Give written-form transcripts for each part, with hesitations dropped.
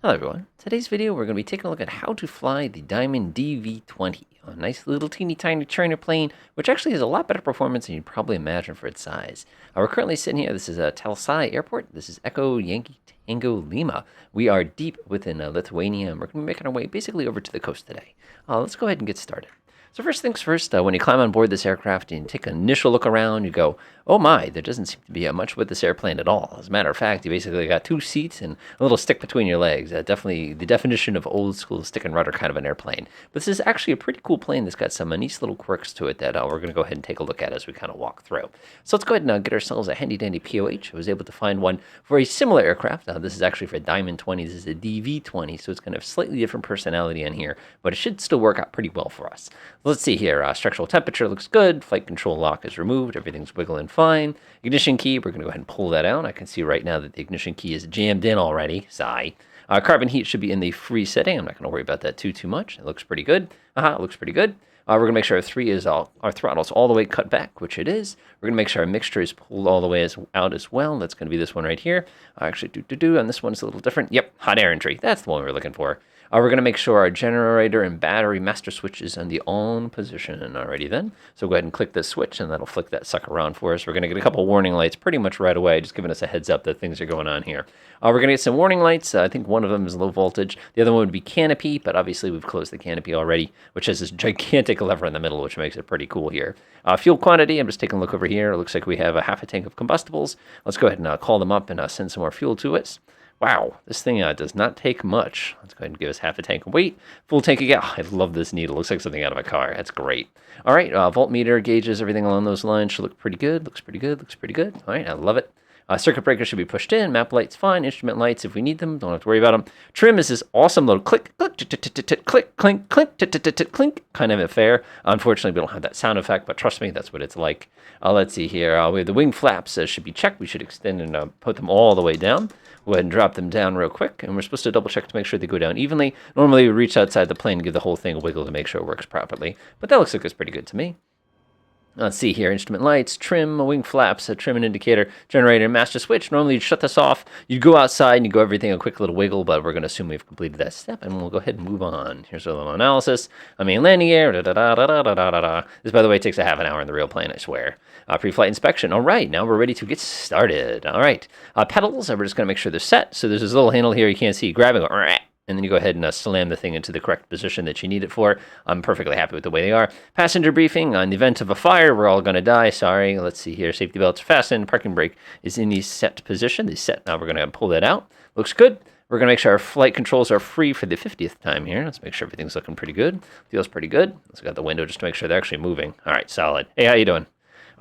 Hello everyone. Today's video we're going to be taking a look at how to fly the Diamond DV20, a nice little teeny tiny trainer plane, which actually has a lot better performance than you'd probably imagine for its size. We're currently sitting here. This is Talsai Airport. This is Echo Yankee Tango Lima. We are deep within Lithuania, and we're going to be making our way basically over to the coast today. Let's go ahead and get started. So first things first, when you climb on board this aircraft and you take an initial look around, you go, oh my, there doesn't seem to be much with this airplane at all. As a matter of fact, you basically got two seats and a little stick between your legs. Definitely the definition of old school stick and rudder kind of an airplane. But this is actually a pretty cool plane that's got some nice little quirks to it that we're going to go ahead and take a look at as we kind of walk through. So let's go ahead and get ourselves a handy dandy POH. I was able to find one for a similar aircraft. This is actually for a Diamond 20. This is a DV20, so it's going to have slightly different personality in here, but it should still work out pretty well for us. Let's see here. Structural temperature looks good. Flight control lock is removed. Everything's wiggling fine. Ignition key, we're going to go ahead and pull that out. I can see right now that the ignition key is jammed in already. Sigh. Carbon heat should be in the free setting. I'm not going to worry about that too much. It looks pretty good. It looks pretty good. We're going to make sure our throttle's all the way cut back, which it is. We're going to make sure our mixture is pulled all the way out as well. That's going to be this one right here. Actually, and this one's a little different. Yep, hot air entry. That's the one we're looking for. We're going to make sure our generator and battery master switch is in the on position already then. So go ahead and click this switch and that'll flick that sucker around for us. We're going to get a couple warning lights pretty much right away, just giving us a heads up that things are going on here. We're going to get some warning lights. I think one of them is low voltage. The other one would be canopy, but obviously we've closed the canopy already, which has this gigantic lever in the middle, which makes it pretty cool here. Fuel quantity, I'm just taking a look over here. It looks like we have a half a tank of combustibles. Let's go ahead and call them up and send some more fuel to us. Wow, this thing does not take much. Let's go ahead and give us half a tank of weight. Full tank again. Oh, I love this needle. Looks like something out of a car. That's great. All right, voltmeter, gauges, everything along those lines should look pretty good. Looks pretty good. Looks pretty good. All right, I love it. Circuit breaker should be pushed in. Map lights fine. Instrument lights if we need them. Don't have to worry about them. Trim is this awesome little click, click, click, clink, clink, clink kind of affair. Unfortunately, we don't have that sound effect, but trust me, that's what it's like. Let's see here. We have the wing flaps should be checked. We should extend and put them all the way down. Go ahead and drop them down real quick, and we're supposed to double check to make sure they go down evenly. Normally, we reach outside the plane and give the whole thing a wiggle to make sure it works properly, but that looks like it's pretty good to me. Let's see here, instrument lights, trim, wing flaps, a trim and indicator, generator, master switch. Normally you'd shut this off, you'd go outside and you go everything a quick little wiggle, but we're going to assume we've completed that step and we'll go ahead and move on. Here's a little analysis. Landing gear, This, by the way, takes a half an hour in the real plane, I swear. Pre-flight inspection. All right, now we're ready to get started. All right, pedals, we're just going to make sure they're set. So there's this little handle here you can't see, grabbing, and then you go ahead and slam the thing into the correct position that you need it for. I'm perfectly happy with the way they are. Passenger briefing. In the event of a fire, we're all going to die. Sorry. Let's see here. Safety belts fastened. Parking brake is in the set position. Now we're going to pull that out. Looks good. We're going to make sure our flight controls are free for the 50th time here. Let's make sure everything's looking pretty good. Feels pretty good. Let's get the window just to make sure they're actually moving. All right, solid. Hey, how you doing?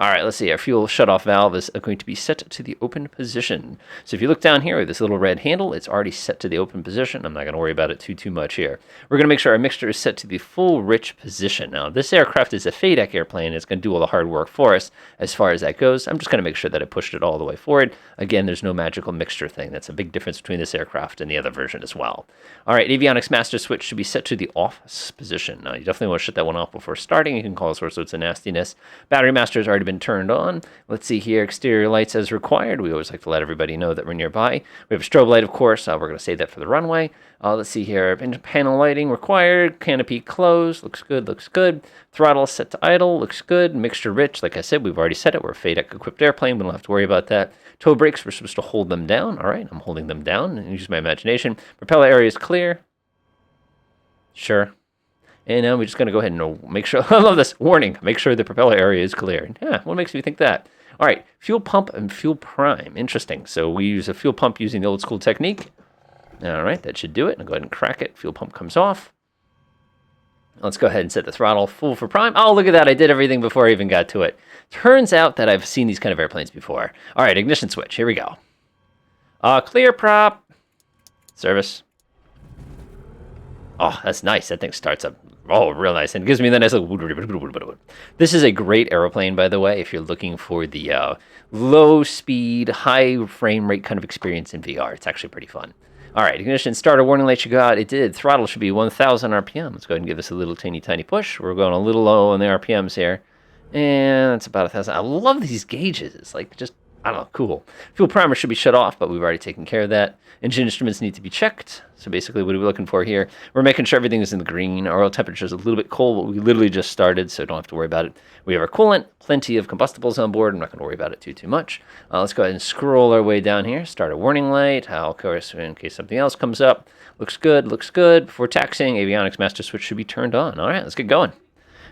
All right, let's see. Our fuel shutoff valve is going to be set to the open position. So if you look down here with this little red handle, it's already set to the open position. I'm not going to worry about it too much here. We're going to make sure our mixture is set to the full rich position. Now, this aircraft is a FADEC airplane. It's going to do all the hard work for us as far as that goes. I'm just going to make sure that I pushed it all the way forward. Again, there's no magical mixture thing. That's a big difference between this aircraft and the other version as well. All right, avionics master switch should be set to the off position. Now, you definitely want to shut that one off before starting. You can call all sorts of nastiness. Battery master has already been turned on. Let's see here, exterior lights as required. We always like to let everybody know that we're nearby. We have a strobe light, of course. We're going to save that for the runway. Let's see here, panel lighting required. Canopy closed. Looks good, looks good. Throttle set to idle. Looks good. Mixture rich. Like I said, we've already set it. We're a FADEC-equipped airplane. We don't have to worry about that. Toe brakes, we're supposed to hold them down. All right, I'm holding them down and use my imagination. Propeller area is clear. Sure. And now we're just going to go ahead and make sure, I love this, warning, make sure the propeller area is clear. Yeah, what makes me think that? All right, fuel pump and fuel prime. Interesting. So we use a fuel pump using the old school technique. All right, that should do it. I'll go ahead and crack it. Fuel pump comes off. Let's go ahead and set the throttle full for prime. Oh, look at that. I did everything before I even got to it. Turns out that I've seen these kind of airplanes before. All right, ignition switch. Here we go. Clear prop. Service. Oh, that's nice. That thing starts up. Oh, real nice. And it gives me the nice little... This is a great airplane, by the way, if you're looking for the low speed, high frame rate kind of experience in VR. It's actually pretty fun. All right, ignition starter warning light should go out. It did. Throttle should be 1,000 RPM. Let's go ahead and give this a little teeny tiny push. We're going a little low on the RPMs here. And it's about 1,000. I love these gauges. It's like just I don't know, cool. Fuel primer should be shut off, but we've already taken care of that. Engine instruments need to be checked. So basically what are we looking for here? We're making sure everything is in the green. Our oil temperature is a little bit cold, but we literally just started, so don't have to worry about it. We have our coolant, plenty of combustibles on board. I'm not going to worry about it too much. Let's go ahead and scroll our way down here. Start a warning light. Of course, in case something else comes up. Looks good, looks good. Before taxiing, avionics master switch should be turned on. All right, let's get going.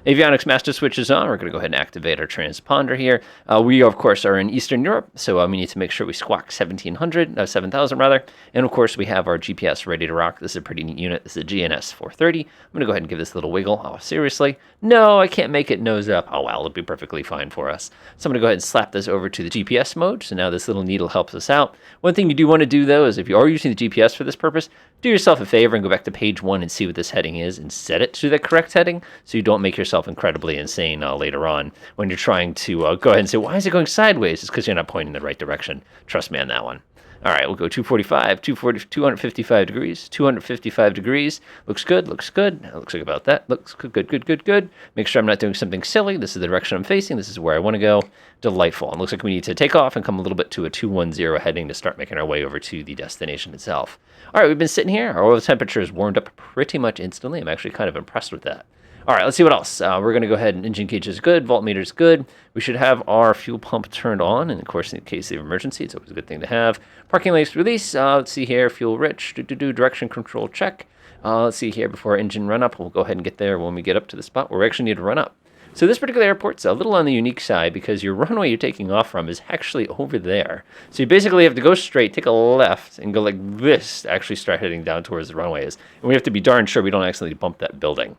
Avionics master switch is on. We're going to go ahead and activate our transponder here. We, of course, are in Eastern Europe, so we need to make sure we squawk 7,000 rather. And, of course, we have our GPS ready to rock. This is a pretty neat unit. This is a GNS 430. I'm going to go ahead and give this a little wiggle. Oh, seriously? No, I can't make it nose up. Oh, well, it'll be perfectly fine for us. So I'm going to go ahead and slap this over to the GPS mode. So now this little needle helps us out. One thing you do want to do, though, is if you are using the GPS for this purpose, do yourself a favor and go back to page 1 and see what this heading is and set it to the correct heading so you don't make yourself incredibly insane later on when you're trying to go ahead and say, why is it going sideways? It's because you're not pointing in the right direction. Trust me on that one. All right, we'll go 245, 255 degrees, 255 degrees. Looks good, looks good. Looks like about that. Looks good, good, good, good, good. Make sure I'm not doing something silly. This is the direction I'm facing. This is where I want to go. Delightful. And looks like we need to take off and come a little bit to a 210 heading to start making our way over to the destination itself. All right, we've been sitting here. Our oil temperature is warmed up pretty much instantly. I'm actually kind of impressed with that. All right, let's see what else. We're going to go ahead and engine gauge is good. Voltmeter is good. We should have our fuel pump turned on. And, of course, in case of emergency, it's always a good thing to have. Parking lights release. Let's see here. Fuel rich. Direction control check. Let's see here. Before our engine run up, we'll go ahead and get there when we get up to the spot where we actually need to run up. So this particular airport's a little on the unique side because your runway you're taking off from is actually over there. So you basically have to go straight, take a left, and go like this to actually start heading down towards the runway is. And we have to be darn sure we don't accidentally bump that building.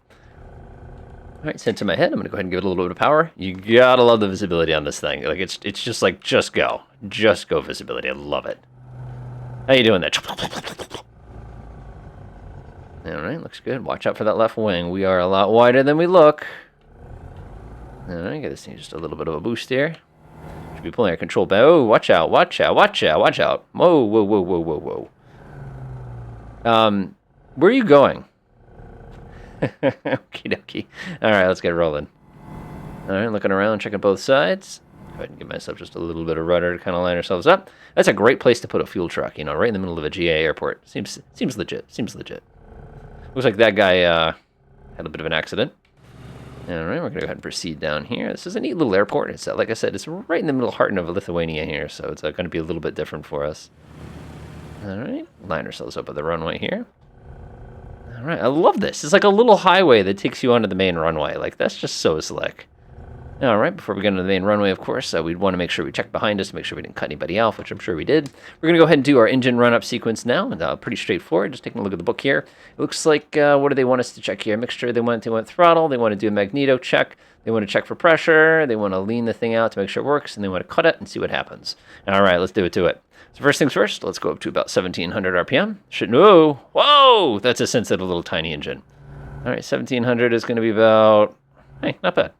All right, sent to my head. I'm going to go ahead and give it a little bit of power. You got to love the visibility on this thing. Like, it's just like, just go. Just go visibility. I love it. How you doing there? All right, looks good. Watch out for that left wing. We are a lot wider than we look. All right, get this thing just a little bit of a boost here. Should be pulling our control back. Oh, watch out, watch out, watch out, watch out. Whoa, whoa, whoa, whoa, whoa, whoa. Where are you going? Okie dokie. All right, let's get rolling. All right, looking around, checking both sides. Go ahead and give myself just a little bit of rudder to kind of line ourselves up. That's a great place to put a fuel truck, you know, right in the middle of a GA airport. Seems legit. Seems legit. Looks like that guy had a bit of an accident. All right, we're going to go ahead and proceed down here. This is a neat little airport. It's, like I said, it's right in the middle heart of Lithuania here, so it's going to be a little bit different for us. All right, line ourselves up at the runway here. All right, I love this. It's like a little highway that takes you onto the main runway. Like, that's just so slick. All right, before we get into the main runway, of course, we'd want to make sure we check behind us to make sure we didn't cut anybody off, which I'm sure we did. We're going to go ahead and do our engine run-up sequence now. And, pretty straightforward. Just taking a look at the book here. It looks like, what do they want us to check here? Mixture, they want throttle. They want to do a magneto check. They want to check for pressure. They want to lean the thing out to make sure it works. And they want to cut it and see what happens. All right, let's do it to it. So first things first, let's go up to about 1,700 RPM. Whoa, that's a sensitive little tiny engine. All right, 1,700 is going to be about, hey, not bad.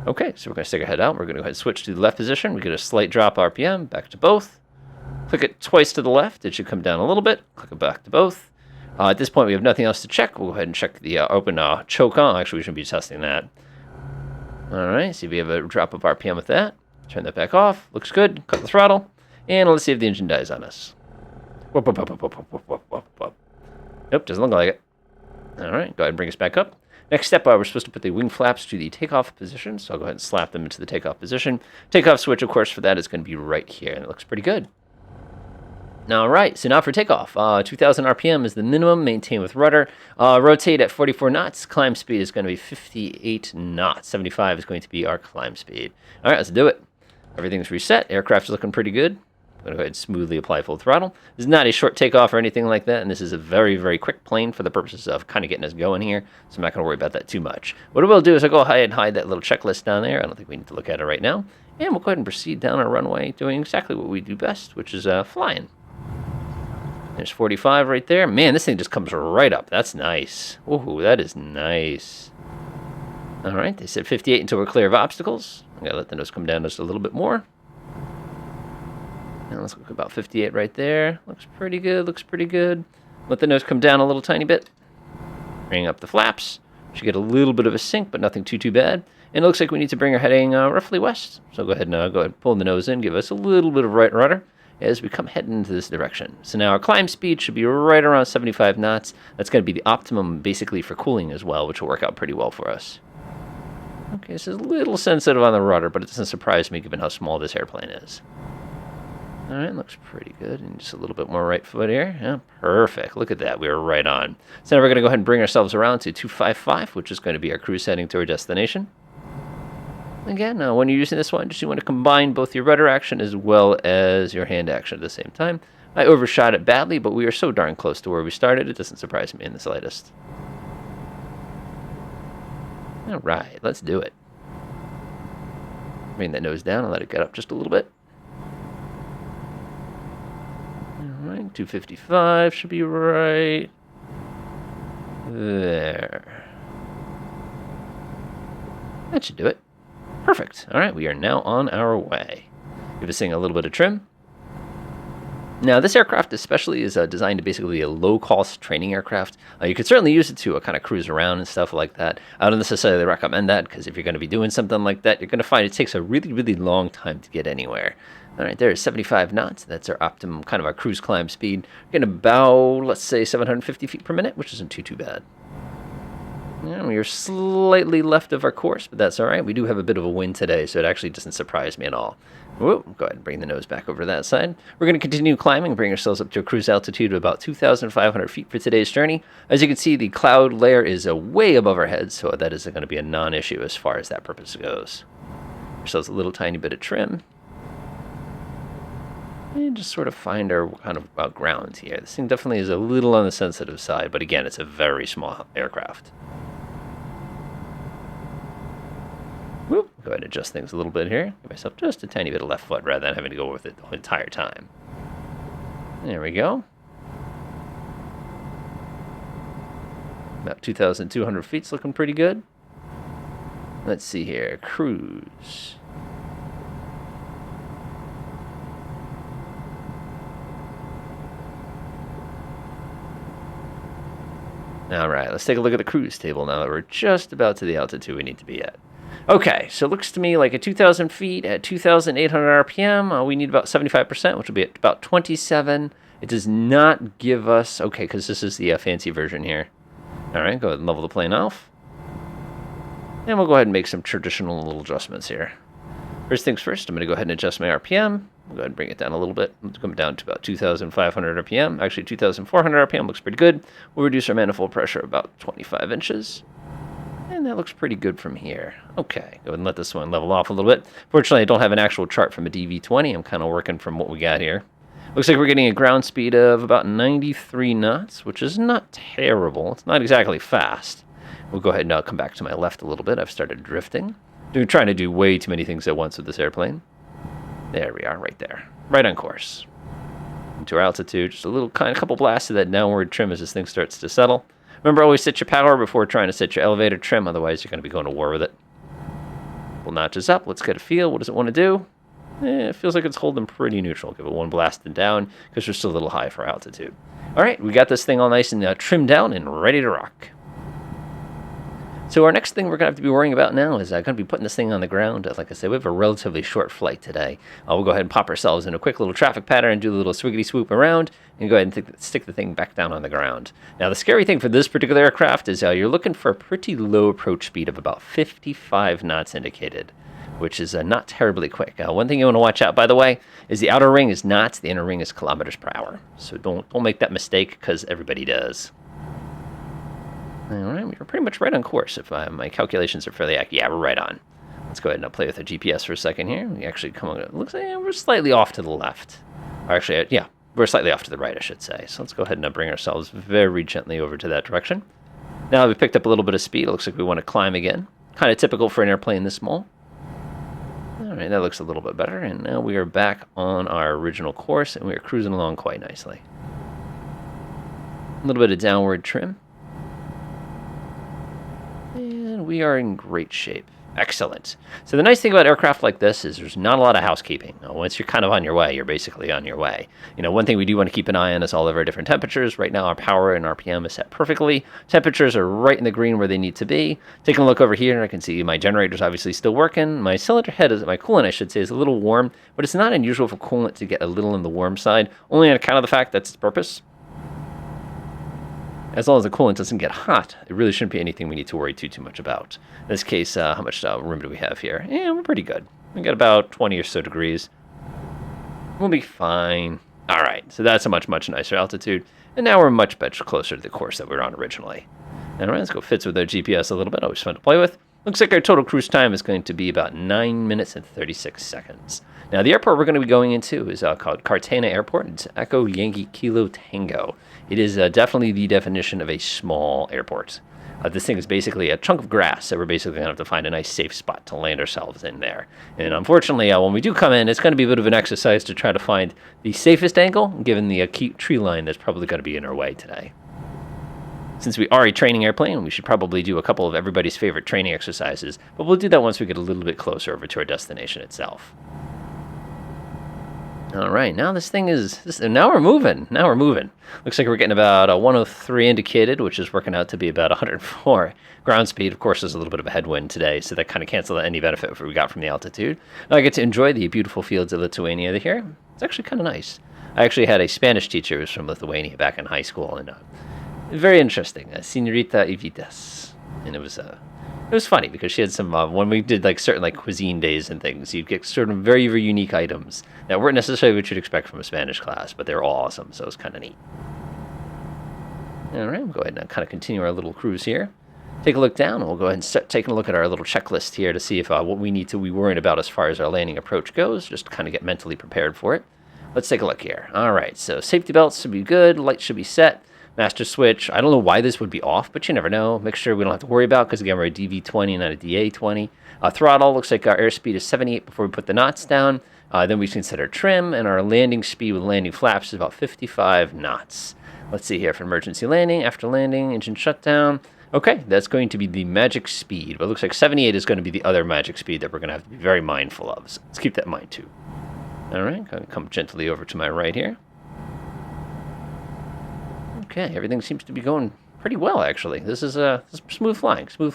Okay, so we're going to stick our head out. We're going to go ahead and switch to the left position. We get a slight drop RPM, back to both. Click it twice to the left. It should come down a little bit. Click it back to both. At this point, we have nothing else to check. We'll go ahead and check the open choke on. Actually, we shouldn't be testing that. All right, see if we have a drop of RPM with that. Turn that back off. Looks good. Cut the throttle. And let's see if the engine dies on us. Whoop, whoop, whoop, whoop, whoop, whoop, whoop, whoop, whoop. Nope, doesn't look like it. All right, go ahead and bring us back up. Next step, we're supposed to put the wing flaps to the takeoff position, so I'll go ahead and slap them into the takeoff position. Takeoff switch, of course, for that is going to be right here, and it looks pretty good. All right, so now for takeoff. 2,000 RPM is the minimum, maintain with rudder. Rotate at 44 knots. Climb speed is going to be 58 knots. 75 is going to be our climb speed. All right, let's do it. Everything's reset. Aircraft is looking pretty good. I'm going to go ahead and smoothly apply full throttle. This is not a short takeoff or anything like that, and this is a very, very quick plane for the purposes of kind of getting us going here, so I'm not going to worry about that too much. What I will do is I'll go ahead and hide that little checklist down there. I don't think we need to look at it right now. And we'll go ahead and proceed down our runway, doing exactly what we do best, which is flying. There's 45 right there. Man, this thing just comes right up. That's nice. Ooh, that is nice. All right, they said 58 until we're clear of obstacles. I'm going to let the nose come down just a little bit more. And let's look about 58 right there. Looks pretty good, looks pretty good. Let the nose come down a little tiny bit. Bring up the flaps. Should get a little bit of a sink, but nothing too bad. And it looks like we need to bring our heading roughly west. So go ahead and pull the nose in, give us a little bit of right rudder as we come heading into this direction. So now our climb speed should be right around 75 knots. That's going to be the optimum basically for cooling as well, which will work out pretty well for us. Okay, this is a little sensitive on the rudder, but it doesn't surprise me given how small this airplane is. All right, looks pretty good. And just a little bit more right foot here. Yeah, perfect. Look at that. We were right on. So now we're going to go ahead and bring ourselves around to 255, which is going to be our cruise heading to our destination. Again, when you're using this one, you want to combine both your rudder action as well as your hand action at the same time. I overshot it badly, but we are so darn close to where we started, it doesn't surprise me in the slightest. All right, let's do it. Bring that nose down and let it get up just a little bit. All right, 255 should be right there. That should do it. Perfect. All right, we are now on our way. Give this thing a little bit of trim. Now, this aircraft especially is designed to basically be a low-cost training aircraft. You could certainly use it to kind of cruise around and stuff like that. I don't necessarily recommend that because if you're going to be doing something like that, you're going to find it takes a really, really long time to get anywhere. All right, there's 75 knots. That's our optimum kind of our cruise climb speed. We're getting about, let's say, 750 feet per minute, which isn't too bad. Yeah, we are slightly left of our course, but that's all right. We do have a bit of a wind today, so it actually doesn't surprise me at all. Whoa, go ahead and bring the nose back over to that side. We're going to continue climbing, bring ourselves up to a cruise altitude of about 2,500 feet for today's journey. As you can see, the cloud layer is way above our heads, so that is going to be a non-issue as far as that purpose goes. Ourselves a little tiny bit of trim. And just sort of find our kind of ground here. This thing definitely is a little on the sensitive side, but again, it's a very small aircraft. Whoop. Go ahead and adjust things a little bit here. Give myself just a tiny bit of left foot rather than having to go with it the entire time. There we go. About 2,200 feet's looking pretty good. Let's see here. Cruise. All right, let's take a look at the cruise table now that we're just about to the altitude we need to be at. Okay, so it looks to me like at 2,000 feet at 2,800 RPM, we need about 75%, which will be at about 27. It does not give us, okay, because this is the fancy version here. All right, go ahead and level the plane off. And we'll go ahead and make some traditional little adjustments here. First things first, I'm going to go ahead and adjust my RPM. We'll go ahead and bring it down a little bit. Let's come down to about 2,500 RPM. Actually, 2,400 RPM looks pretty good. We'll reduce our manifold pressure about 25 inches. And that looks pretty good from here. Okay, go ahead and let this one level off a little bit. Fortunately, I don't have an actual chart from a DV20. I'm kind of working from what we got here. Looks like we're getting a ground speed of about 93 knots, which is not terrible. It's not exactly fast. We'll go ahead and now come back to my left a little bit. I've started drifting. Trying to do way too many things at once with this airplane. There we are, right there. Right on course. Into our altitude, just a couple blasts of that downward trim as this thing starts to settle. Remember, always set your power before trying to set your elevator trim, otherwise you're going to be going to war with it. We'll notch this up. Let's get a feel. What does it want to do? It feels like it's holding pretty neutral. Give it one blast and down because we're still a little high for altitude. All right, we got this thing all nice and trimmed down and ready to rock. So our next thing we're going to have to be worrying about now is going to be putting this thing on the ground. Like I said, we have a relatively short flight today. We'll go ahead and pop ourselves in a quick little traffic pattern and do a little swiggity swoop around and go ahead and stick the thing back down on the ground. Now, the scary thing for this particular aircraft is you're looking for a pretty low approach speed of about 55 knots indicated, which is not terribly quick. One thing you want to watch out, by the way, is the outer ring is knots, the inner ring is kilometers per hour. So don't make that mistake because everybody does. All right, we're pretty much right on course. If my calculations are fairly accurate, yeah, we're right on. Let's go ahead and play with the GPS for a second here. We actually come on. It looks like we're slightly off to the left. Or actually, yeah, we're slightly off to the right, I should say. So let's go ahead and bring ourselves very gently over to that direction. Now we've picked up a little bit of speed. It looks like we want to climb again. Kind of typical for an airplane this small. All right, that looks a little bit better. And now we are back on our original course, and we are cruising along quite nicely. A little bit of downward trim. We are in great shape. Excellent. So the nice thing about aircraft like this is there's not a lot of housekeeping. Once you're kind of on your way, you're basically on your way. One thing we do want to keep an eye on is all of our different temperatures. Right now, our power and RPM is set perfectly. Temperatures are right in the green where they need to be. Taking a look over here, I can see my generator's obviously still working. My cylinder head, my coolant, I should say, is a little warm, but it's not unusual for coolant to get a little on the warm side, only on account of the fact that's its purpose. As long as the coolant doesn't get hot, it really shouldn't be anything we need to worry too much about. In this case, how much room do we have here? Yeah, we're pretty good. We got about 20 or so degrees. We'll be fine. All right, so that's a much nicer altitude. And now we're much closer to the course that we were on originally. All right, let's go fits with our GPS a little bit. Always fun to play with. Looks like our total cruise time is going to be about 9 minutes and 36 seconds. Now, the airport we're going to be going into is called Cartagena Airport. It's Echo Yankee Kilo Tango. It is definitely the definition of a small airport. This thing is basically a chunk of grass, so we're basically going to have to find a nice safe spot to land ourselves in there. And unfortunately, when we do come in, it's going to be a bit of an exercise to try to find the safest angle, given the tree line that's probably going to be in our way today. Since we are a training airplane, we should probably do a couple of everybody's favorite training exercises, but we'll do that once we get a little bit closer over to our destination itself. All right, now this thing is, now we're moving. Looks like we're getting about a 103 indicated, which is working out to be about 104 ground speed. Of course, there's a little bit of a headwind today, so that kind of canceled any benefit we got from the altitude. Now I get to enjoy the beautiful fields of Lithuania here. It's actually kind of nice. I actually had a Spanish teacher who was from Lithuania back in high school, and very interesting, Senorita Evitas, and it was funny because she had some when we did certain cuisine days and things, you'd get sort of very unique items that weren't necessarily what you'd expect from a Spanish class, but they were all awesome, so it was kind of neat. All right, we'll go ahead and kind of continue our little cruise here. Take a look down, and we'll go ahead and start taking a look at our little checklist here to see if what we need to be worrying about as far as our landing approach goes, just to kind of get mentally prepared for it. Let's take a look here. All right, so safety belts should be good, lights should be set. Master switch, I don't know why this would be off, but you never know. Make sure we don't have to worry about, because again, we're a DV20, not a DA20. Throttle, looks like our airspeed is 78 before we put the knots down. Then we consider trim, and our landing speed with landing flaps is about 55 knots. Let's see here for emergency landing, after landing, engine shutdown. Okay, that's going to be the magic speed, but it looks like 78 is going to be the other magic speed that we're going to have to be very mindful of. So let's keep that in mind too. All right, going to come gently over to my right here. Okay, everything seems to be going pretty well, actually. This is smooth flying. All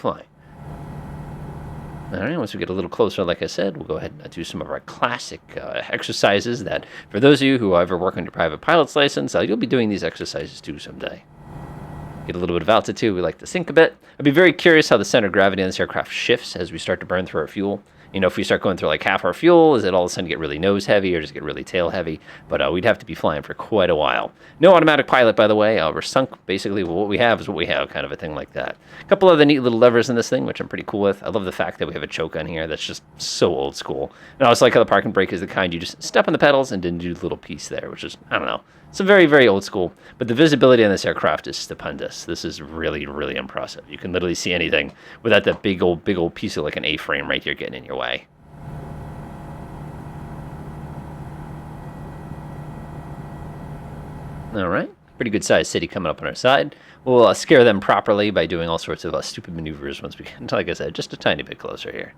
right, once we get a little closer, like I said, we'll go ahead and do some of our classic exercises that, for those of you who ever work on your private pilot's license, you'll be doing these exercises too someday. Get a little bit of altitude. We like to sink a bit. I'd be very curious how the center of gravity on this aircraft shifts as we start to burn through our fuel. If we start going through half our fuel, is it all of a sudden get really nose heavy or just get really tail heavy? But we'd have to be flying for quite a while. No automatic pilot, by the way. We're sunk. Basically, what we have is what we have, kind of a thing like that. A couple other neat little levers in this thing, which I'm pretty cool with. I love the fact that we have a choke on here. That's just so old school. And I also like how the parking brake is the kind you just step on the pedals and then do the little piece there, which is, I don't know. It's a very old school. But the visibility on this aircraft is stupendous. This is really impressive. You can literally see anything without that big old piece of an A-frame right here getting in your way. All right, pretty good sized city coming up on our side. We'll scare them properly by doing all sorts of stupid maneuvers once we get, like I said, just a tiny bit closer here.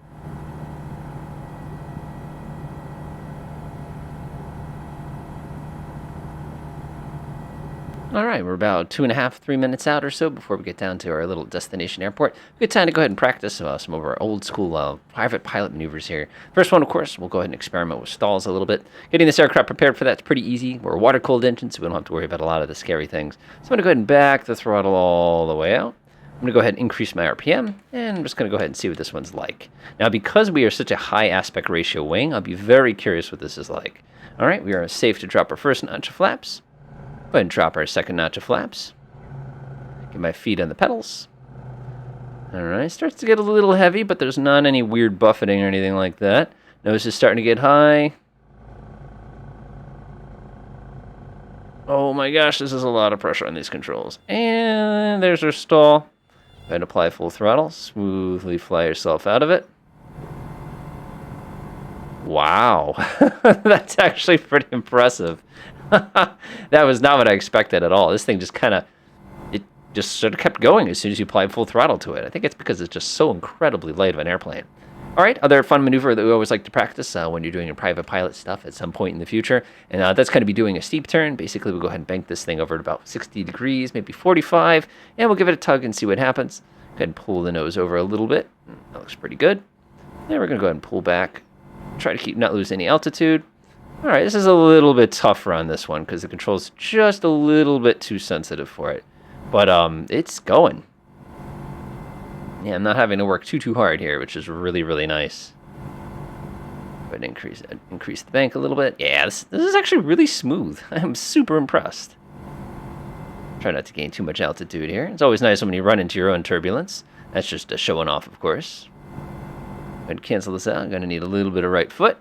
All right, we're about 2.5, 3 minutes out or so before we get down to our little destination airport. Good time to go ahead and practice some of our old school private pilot maneuvers here. First one, of course, we'll go ahead and experiment with stalls a little bit. Getting this aircraft prepared for that's pretty easy. We're a water-cooled engine, so we don't have to worry about a lot of the scary things. So I'm going to go ahead and back the throttle all the way out. I'm going to go ahead and increase my RPM, and I'm just going to go ahead and see what this one's like. Now, because we are such a high aspect ratio wing, I'll be very curious what this is like. All right, we are safe to drop our first notch of flaps. Go ahead and drop our second notch of flaps. Get my feet on the pedals. All right, starts to get a little heavy, but there's not any weird buffeting or anything like that. Nose is starting to get high. Oh my gosh, this is a lot of pressure on these controls. And there's our stall. Go ahead and apply full throttle. Smoothly fly yourself out of it. Wow, that's actually pretty impressive. That was not what I expected at all. This thing just sort of kept going as soon as you applied full throttle to it. I think it's because it's just so incredibly light of an airplane. All right, other fun maneuver that we always like to practice when you're doing your private pilot stuff at some point in the future, and that's going to be doing a steep turn. Basically, we'll go ahead and bank this thing over at about 60 degrees, maybe 45, and we'll give it a tug and see what happens. Go ahead and pull the nose over a little bit. That looks pretty good. Then we're going to go ahead and pull back, try to not lose any altitude. All right, this is a little bit tougher on this one because the control's just a little bit too sensitive for it, but it's going. Yeah, I'm not having to work too hard here, which is really, really nice. Go ahead and increase the bank a little bit. Yeah, this is actually really smooth. I'm super impressed. Try not to gain too much altitude here. It's always nice when you run into your own turbulence. That's just showing off, of course. Go ahead and cancel this out. I'm going to need a little bit of right foot.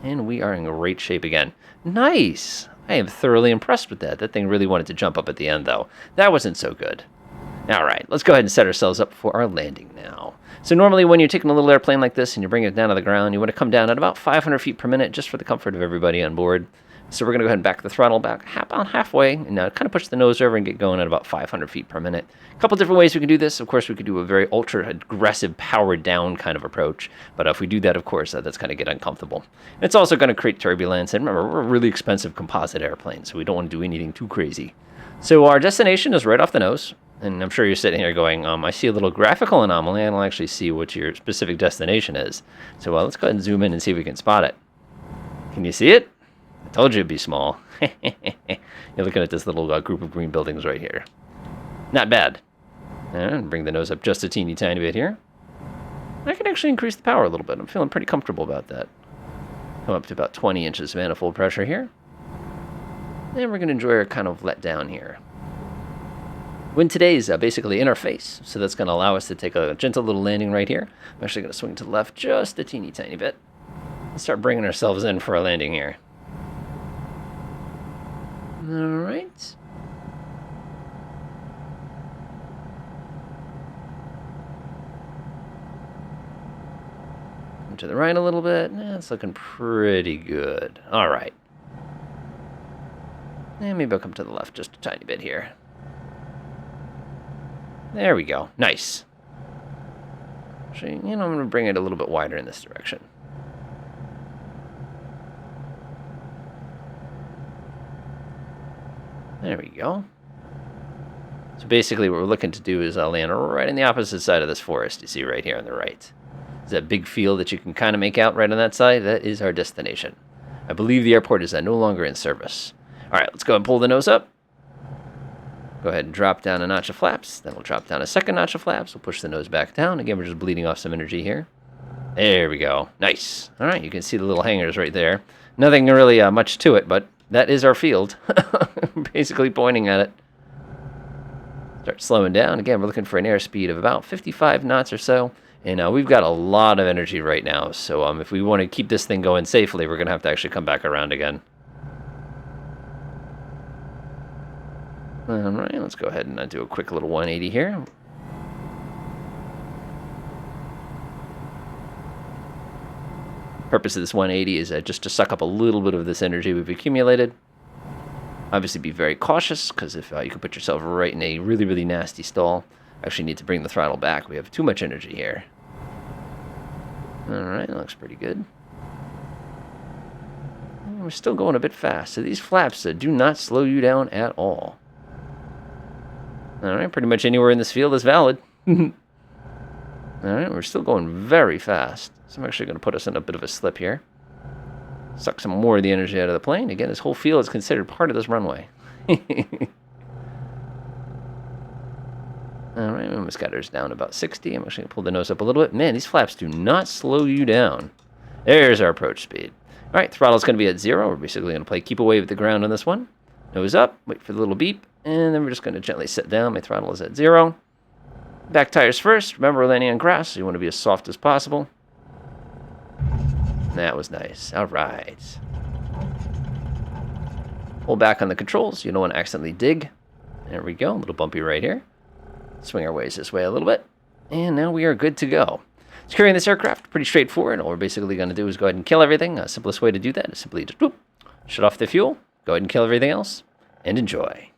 And we are in great shape again. Nice! I am thoroughly impressed with that. That thing really wanted to jump up at the end, though. That wasn't so good. All right, let's go ahead and set ourselves up for our landing now. So normally when you're taking a little airplane like this and you're bringing it down to the ground, you want to come down at about 500 feet per minute just for the comfort of everybody on board. So we're going to go ahead and back the throttle back about halfway and now kind of push the nose over and get going at about 500 feet per minute. A couple different ways we can do this. Of course, we could do a very ultra-aggressive powered down kind of approach. But if we do that, of course, that's going to get uncomfortable. And it's also going to create turbulence. And remember, we're a really expensive composite airplane, so we don't want to do anything too crazy. So our destination is right off the nose. And I'm sure you're sitting here going, I see a little graphical anomaly. I don't actually see what your specific destination is. So let's go ahead and zoom in and see if we can spot it. Can you see it? I told you it'd be small. You're looking at this little group of green buildings right here. Not bad. And bring the nose up just a teeny tiny bit here. I can actually increase the power a little bit. I'm feeling pretty comfortable about that. Come up to about 20 inches of manifold pressure here. And we're going to enjoy our kind of let down here. Wind today is basically in our face, so that's going to allow us to take a gentle little landing right here. I'm actually going to swing to the left just a teeny tiny bit and start bringing ourselves in for a landing here. All right. To the right a little bit. It's looking pretty good. All right. And maybe I'll come to the left just a tiny bit here. There we go. Nice. Actually, I'm going to bring it a little bit wider in this direction. There we go. So basically what we're looking to do is land right on the opposite side of this forest you see right here on the right. Is that big field that you can kind of make out right on that side? That is our destination. I believe the airport is no longer in service. All right, let's go ahead and pull the nose up. Go ahead and drop down a notch of flaps. Then we'll drop down a second notch of flaps. We'll push the nose back down. Again, we're just bleeding off some energy here. There we go. Nice. All right, you can see the little hangars right there. Nothing really much to it, but that is our field. Basically pointing at it. Start slowing down. Again, we're looking for an airspeed of about 55 knots or so. And we've got a lot of energy right now. So if we want to keep this thing going safely, we're going to have to actually come back around again. All right, let's go ahead and do a quick little 180 here. Purpose of this 180 is just to suck up a little bit of this energy we've accumulated. Obviously, be very cautious, because if you can put yourself right in a really, really nasty stall. Actually need to bring the throttle back. We have too much energy here. All right, that looks pretty good. We're still going a bit fast, so these flaps do not slow you down at all. All right, pretty much anywhere in this field is valid. All right, we're still going very fast. So I'm actually going to put us in a bit of a slip here. Suck some more of the energy out of the plane. Again, this whole field is considered part of this runway. All right, almost got ours down about 60. I'm actually going to pull the nose up a little bit. Man, these flaps do not slow you down. There's our approach speed. All right, throttle's going to be at 0. We're basically going to play keep away with the ground on this one. Nose up, wait for the little beep, and then we're just going to gently set down. My throttle is at 0. Back tires first. Remember, we're landing on grass, so you want to be as soft as possible. That was nice. All right. Hold back on the controls. You don't want to accidentally dig. There we go. A little bumpy right here. Swing our ways this way a little bit. And now we are good to go. Securing this aircraft, pretty straightforward. All we're basically going to do is go ahead and kill everything. The simplest way to do that is simply just shut off the fuel, go ahead and kill everything else, and enjoy.